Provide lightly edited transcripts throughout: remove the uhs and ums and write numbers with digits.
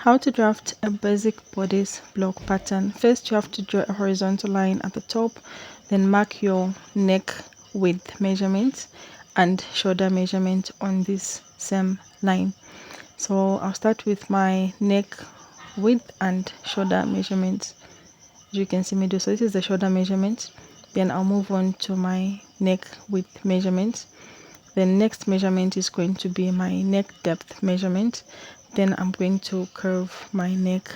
How to draft a basic bodice block pattern. First, you have to draw a horizontal line at the top, then mark your neck width measurement and shoulder measurement on this same line. So I'll start with my neck width and shoulder measurement. As you can see me do, so this is the shoulder measurement. Then I'll move on to my neck width measurement. The next measurement is going to be my neck depth measurement. Then I'm going to curve my neck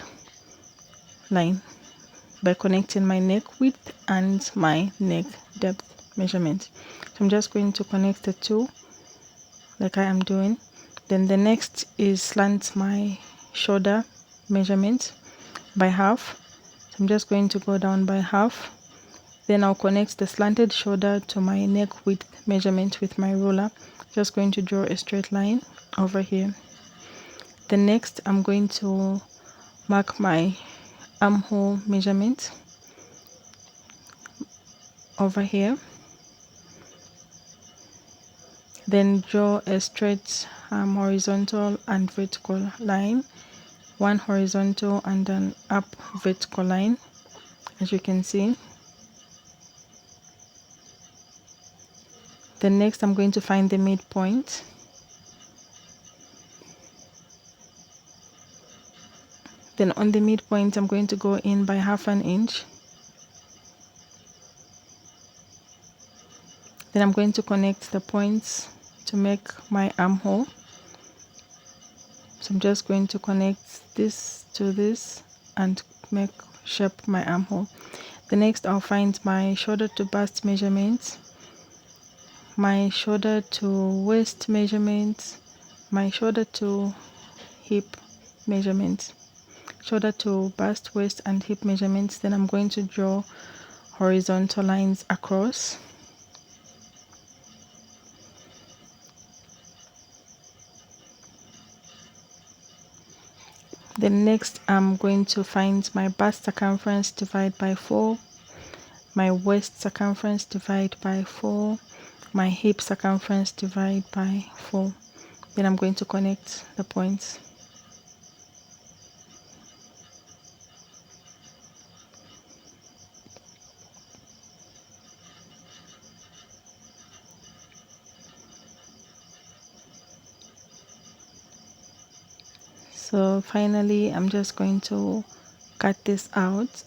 line by connecting my neck width and my neck depth measurement. So I'm just going to connect the two like I am doing. Then the next is slant my shoulder measurement by half. So I'm just going to go down by half. Then I'll connect the slanted shoulder to my neck width measurement with my ruler. Just going to draw a straight line over here. The next I'm going to mark my armhole measurement over here. Then draw a straight horizontal and vertical line, one horizontal and an up vertical line, as you can see. Then next I'm going to find the midpoint. Then on the midpoint I'm going to go in by half an inch. Then I'm going to connect the points to make my armhole. So I'm just going to connect this to this and make shape my armhole. The next I'll find my shoulder to bust measurements, my shoulder to waist measurements, my shoulder to hip measurements, shoulder to bust, waist and hip measurements. Then I'm going to draw horizontal lines across. Then next I'm going to find my bust circumference, divide by 4, my waist circumference, divide by 4, my hip circumference, divide by 4. Then I'm going to connect the points. So finally I'm just going to cut this out.